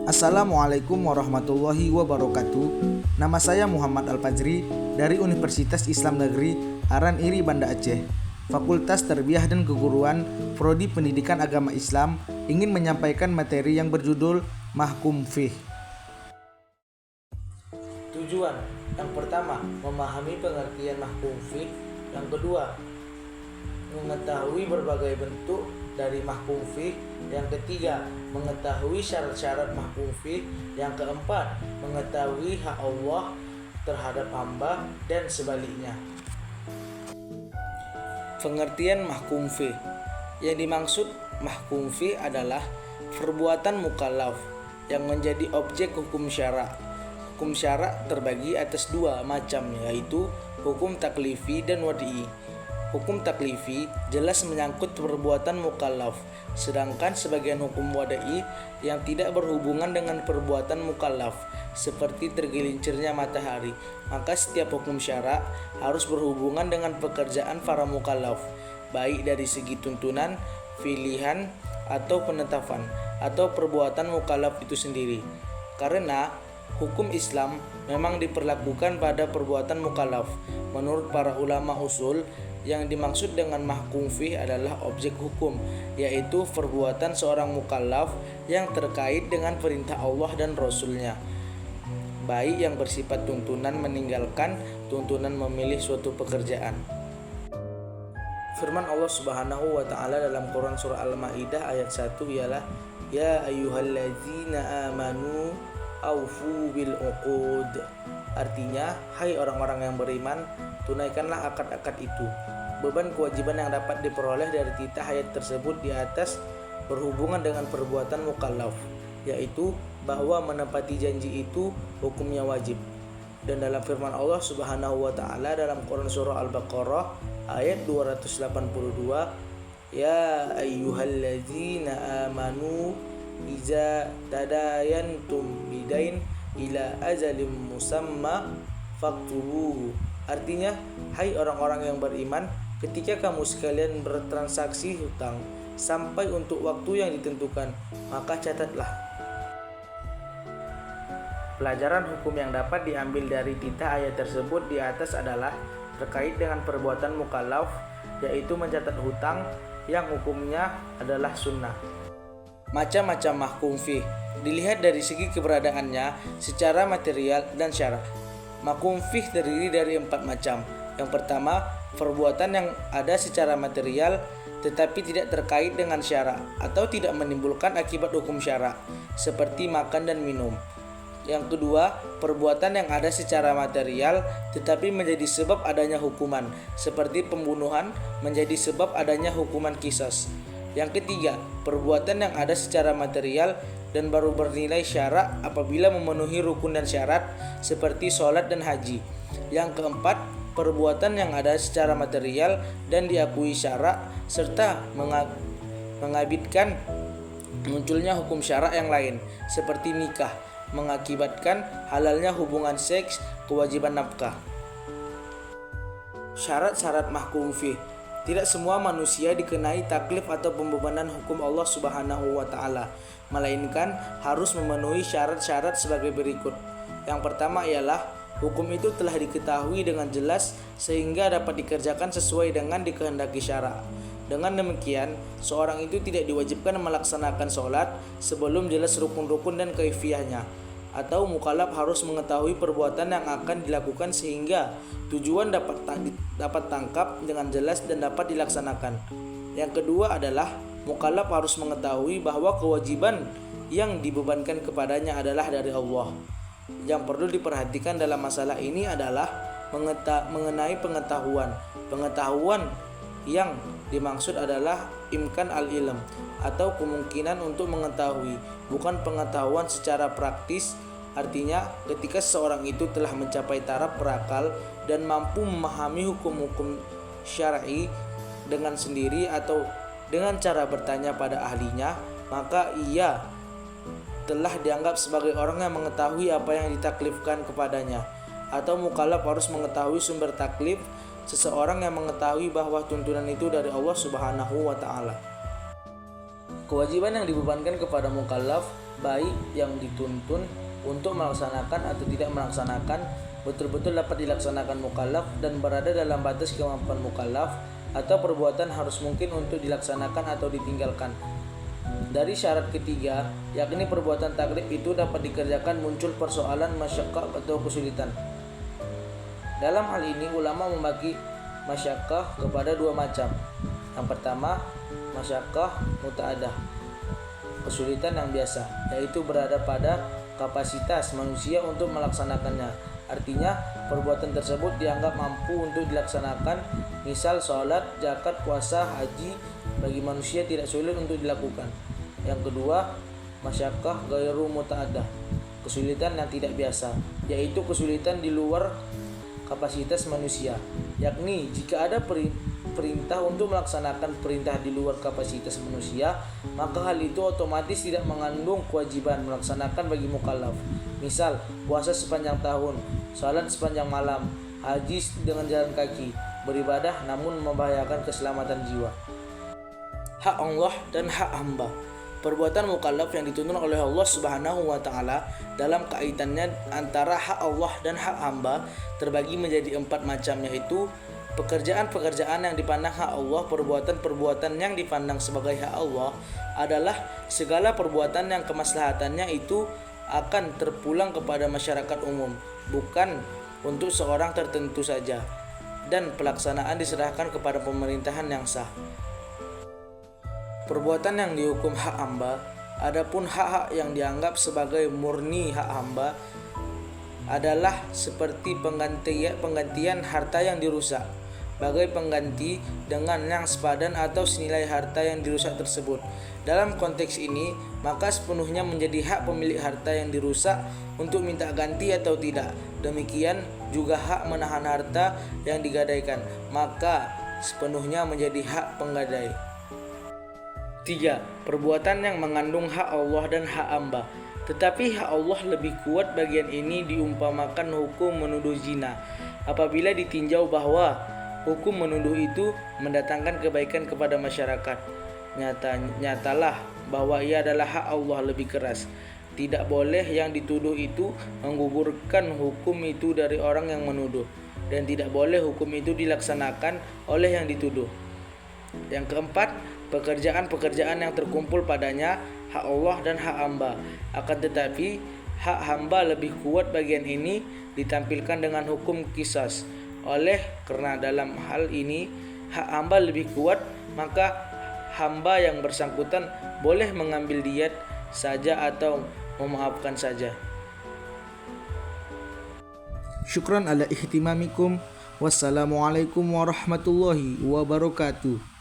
Assalamualaikum warahmatullahi wabarakatuh. Nama saya Muhammad Al-Fajri dari Universitas Islam Negeri Aran Iri, Banda Aceh. Fakultas Tarbiyah dan Keguruan, Prodi Pendidikan Agama Islam, ingin menyampaikan materi yang berjudul Mahkum Fiqh. Tujuan: yang pertama, memahami pengertian mahkum fiqh. Yang kedua, mengetahui berbagai bentuk dari mahkum fiqh. Yang ketiga, mengetahui syarat-syarat mahkum fiqh. Yang keempat, mengetahui hak Allah terhadap hamba dan sebaliknya. Pengertian mahkum fiqh. Yang dimaksud mahkum fiqh adalah perbuatan mukallaf yang menjadi objek hukum syara'. Hukum syara' terbagi atas dua macam, yaitu hukum taklifi dan wad'i. Hukum taklifi jelas menyangkut perbuatan mukallaf, sedangkan sebagian hukum wad'i yang tidak berhubungan dengan perbuatan mukallaf, seperti tergelincirnya matahari. Maka setiap hukum syara' harus berhubungan dengan pekerjaan para mukallaf, baik dari segi tuntunan, pilihan, atau penetapan, atau perbuatan mukallaf itu sendiri. Karena hukum Islam memang diperlakukan pada perbuatan mukallaf. Menurut para ulama usul, yang dimaksud dengan mahkum fiqh adalah objek hukum, yaitu perbuatan seorang mukallaf yang terkait dengan perintah Allah dan Rasul-Nya, baik yang bersifat tuntunan meninggalkan, tuntunan memilih suatu pekerjaan. Firman Allah Subhanahu wa taala dalam Quran surah Al-Maidah ayat 1 ialah, ya ayyuhalladzina amanu aufu bil uqud. Artinya, hai orang-orang yang beriman, tunaikanlah akad-akad itu. Beban kewajiban yang dapat diperoleh dari titah ayat tersebut di atas berhubungan dengan perbuatan mukallaf, yaitu bahwa menepati janji itu hukumnya wajib. Dan dalam firman Allah Subhanahu wa taala dalam Quran surah Al-Baqarah ayat 282, ya ayyuhalladzina amanu iza tadayantum bidain ila ajalim musamma faktubuhu. Artinya, hai orang-orang yang beriman, ketika kamu sekalian bertransaksi hutang sampai untuk waktu yang ditentukan, maka catatlah. Pelajaran hukum yang dapat diambil dari titah ayat tersebut di atas adalah terkait dengan perbuatan mukallaf, yaitu mencatat hutang yang hukumnya adalah sunnah. Macam-macam mahkum fiqh dilihat dari segi keberadaannya secara material dan syara'. Mahkum fiqh terdiri dari 4 macam. Yang pertama, perbuatan yang ada secara material tetapi tidak terkait dengan syara' atau tidak menimbulkan akibat hukum syara', seperti makan dan minum. Yang kedua, perbuatan yang ada secara material tetapi menjadi sebab adanya hukuman, seperti pembunuhan menjadi sebab adanya hukuman qisas. Yang ketiga, perbuatan yang ada secara material dan baru bernilai syara' apabila memenuhi rukun dan syarat seperti sholat dan haji. Yang keempat, perbuatan yang ada secara material dan diakui syara' serta mengabitkan munculnya hukum syara' yang lain seperti nikah, mengakibatkan halalnya hubungan seks, kewajiban nafkah. Syarat-syarat mahkum fiqh. Tidak semua manusia dikenai taklif atau pembebanan hukum Allah Subhanahu wa taala, melainkan harus memenuhi syarat-syarat sebagai berikut. Yang pertama ialah hukum itu telah diketahui dengan jelas sehingga dapat dikerjakan sesuai dengan dikehendaki syara'. Dengan demikian, seorang itu tidak diwajibkan melaksanakan sholat sebelum jelas rukun-rukun dan kaifiyahnya, atau mukallaf harus mengetahui perbuatan yang akan dilakukan sehingga tujuan dapat tangkap dengan jelas dan dapat dilaksanakan. Yang kedua adalah mukallaf harus mengetahui bahwa kewajiban yang dibebankan kepadanya adalah dari Allah. Yang perlu diperhatikan dalam masalah ini adalah mengenai pengetahuan. Pengetahuan yang dimaksud adalah imkan al-ilm atau kemungkinan untuk mengetahui, bukan pengetahuan secara praktis. Artinya, ketika seseorang itu telah mencapai taraf berakal dan mampu memahami hukum-hukum syar'i dengan sendiri atau dengan cara bertanya pada ahlinya, maka ia telah dianggap sebagai orang yang mengetahui apa yang ditaklifkan kepadanya. Atau mukallaf harus mengetahui sumber taklif, seseorang yang mengetahui bahwa tuntunan itu dari Allah Subhanahu wa taala. Kewajiban yang dibebankan kepada mukallaf, baik yang dituntun untuk melaksanakan atau tidak melaksanakan, betul-betul dapat dilaksanakan mukallaf dan berada dalam batas kemampuan mukallaf, atau perbuatan harus mungkin untuk dilaksanakan atau ditinggalkan. Dari syarat ketiga, yakni perbuatan taklif itu dapat dikerjakan, muncul persoalan masyaqqah atau kesulitan. Dalam hal ini ulama membagi masyaqqah kepada dua macam. Yang pertama, masyaqqah muta'addah, kesulitan yang biasa, yaitu berada pada kapasitas manusia untuk melaksanakannya. Artinya, perbuatan tersebut dianggap mampu untuk dilaksanakan, misal sholat, zakat, puasa, haji, bagi manusia tidak sulit untuk dilakukan. Yang kedua, masyaqqah ghairu muta'addah, kesulitan yang tidak biasa, yaitu kesulitan di luar kapasitas manusia, yakni jika ada perintah untuk melaksanakan perintah di luar kapasitas manusia, maka hal itu otomatis tidak mengandung kewajiban melaksanakan bagi mukallaf. Misal, puasa sepanjang tahun, salat sepanjang malam, haji dengan jalan kaki, beribadah namun membahayakan keselamatan jiwa. Hak Allah dan hak hamba. Perbuatan mukallaf yang dituntun oleh Allah Subhanahu wa taala dalam kaitannya antara hak Allah dan hak hamba terbagi menjadi 4 macam, yaitu pekerjaan-pekerjaan yang dipandang hak Allah. Perbuatan-perbuatan yang dipandang sebagai hak Allah adalah segala perbuatan yang kemaslahatannya itu akan terpulang kepada masyarakat umum, bukan untuk seorang tertentu saja, dan pelaksanaan diserahkan kepada pemerintahan yang sah. Perbuatan yang dihukum hak hamba, adapun hak-hak yang dianggap sebagai murni hak hamba adalah seperti penggantian harta yang dirusak, bagai pengganti dengan yang sepadan atau senilai harta yang dirusak tersebut. Dalam konteks ini, maka sepenuhnya menjadi hak pemilik harta yang dirusak untuk minta ganti atau tidak. Demikian juga hak menahan harta yang digadaikan, maka sepenuhnya menjadi hak penggadai. 3. Perbuatan yang mengandung hak Allah dan hak hamba. Tetapi hak Allah lebih kuat. Bagian ini diumpamakan hukum menuduh zina, apabila ditinjau bahwa hukum menuduh itu mendatangkan kebaikan kepada masyarakat. Nyatalah bahwa ia adalah hak Allah lebih keras. Tidak boleh yang dituduh itu menggugurkan hukum itu dari orang yang menuduh, dan tidak boleh hukum itu dilaksanakan oleh yang dituduh. Yang keempat, pekerjaan-pekerjaan yang terkumpul padanya hak Allah dan hak hamba. Akan tetapi hak hamba lebih kuat. Bagian ini ditampilkan dengan hukum qisas. Oleh karena dalam hal ini hak hamba lebih kuat, maka hamba yang bersangkutan boleh mengambil diat saja atau memaafkan saja. Syukran ala ihtimamikum. Wassalamualaikum warahmatullahi wabarakatuh.